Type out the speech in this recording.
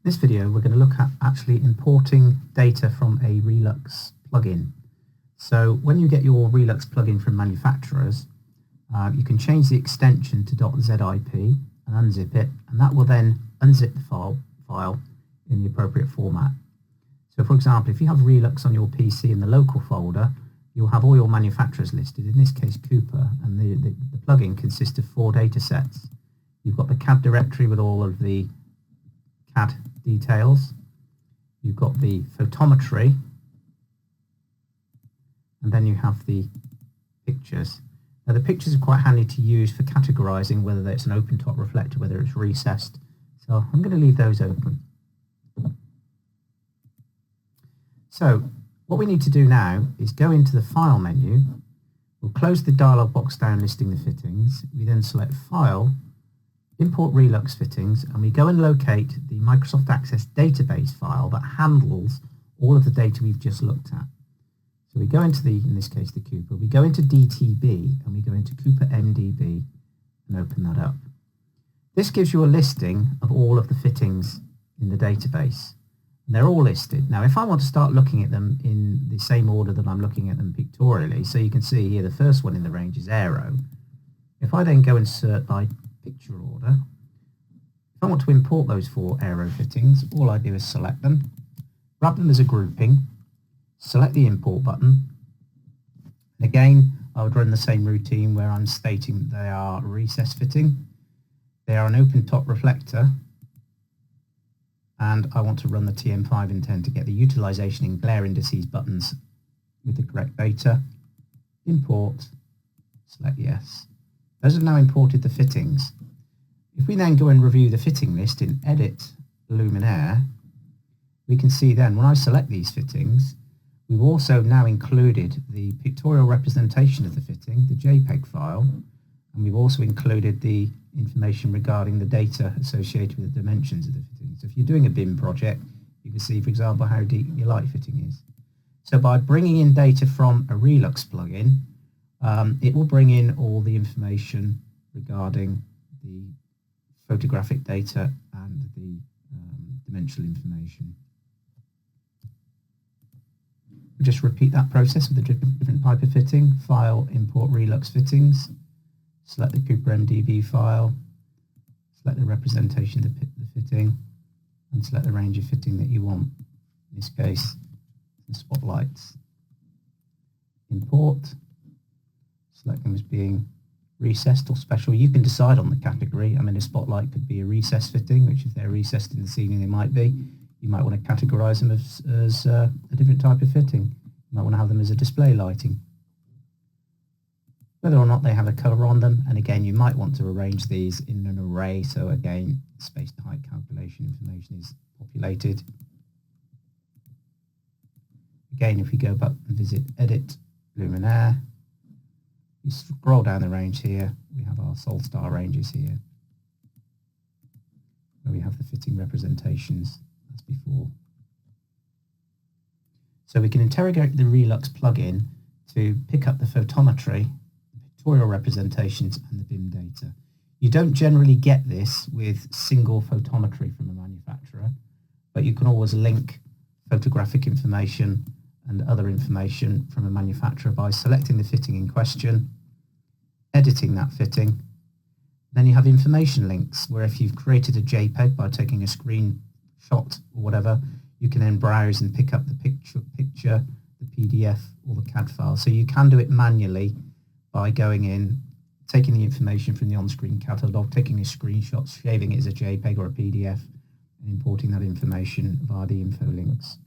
this video we're going to look at actually importing data from a Relux plugin. So when you get your Relux plugin from manufacturers, you can change the extension to .zip and unzip it, and that will then unzip the file in the appropriate format. So for example, if you have Relux on your PC in the local folder, you'll have all your manufacturers listed, in this case Cooper, and the plugin consists of 4 data sets. You've got the CAD directory with all of the CAD details, you've got the photometry, and then you have the pictures. Now the pictures are quite handy to use for categorizing whether it's an open top reflector, whether it's recessed. So I'm going to leave those open. So what we need to do now is go into the File menu. We'll close the dialog box down listing the fittings. We then select File, Import Relux Fittings, and we go and locate the Microsoft Access database file that handles all of the data we've just looked at. So we go into in this case, the Cooper. We go into DTB and we go into Cooper MDB and open that up. This gives you a listing of all of the fittings in the database. They're all listed. Now, if I want to start looking at them in the same order that I'm looking at them pictorially, so you can see here the first one in the range is Aero. If I then go and sort by picture order, if I want to import those 4 Aero fittings, all I do is select them, grab them as a grouping, select the import button, and again I would run the same routine where I'm stating that they are a recess fitting, they are an open top reflector, and I want to run the TM5 intent to get the utilization in glare indices buttons with the correct data. Import, select yes. Those have now imported the fittings. If we then go and review the fitting list in Edit Luminaire, we can see then when I select these fittings, we've also now included the pictorial representation of the fitting, the JPEG file, and we've also included the information regarding the data associated with the dimensions of the fitting. So if you're doing a BIM project, you can see, for example, how deep your light fitting is. So by bringing in data from a Relux plugin, it will bring in all the information regarding the photographic data and the dimensional information. We'll just repeat that process with a different type of fitting. File, Import Relux Fittings, select the Cooper MDB file, select the representation of the fitting, and select the range of fitting that you want. In this case, the spotlights. Import, select them as being recessed or special. You can decide on the category. I mean, a spotlight could be a recessed fitting, which if they're recessed in the ceiling, they might be. You might want to categorize them as a different type of fitting. You might want to have them as a display lighting. Whether or not they have a colour on them, and again, you might want to arrange these in an array, so again, space to height calculation information is populated. Again, if we go back and visit Edit Luminaire, you scroll down the range here, we have our Solstar ranges here, where we have the fitting representations as before. So we can interrogate the Relux plugin to pick up the photometry, the pictorial representations, and the BIM data. You don't generally get this with single photometry from a manufacturer, but you can always link photographic information and other information from a manufacturer by selecting the fitting in question, editing that fitting. Then you have information links where if you've created a JPEG by taking a screenshot or whatever, you can then browse and pick up the picture, the PDF or the CAD file. So you can do it manually by going in, taking the information from the on-screen catalogue, taking a screenshot, saving it as a JPEG or a PDF, and importing that information via the info links.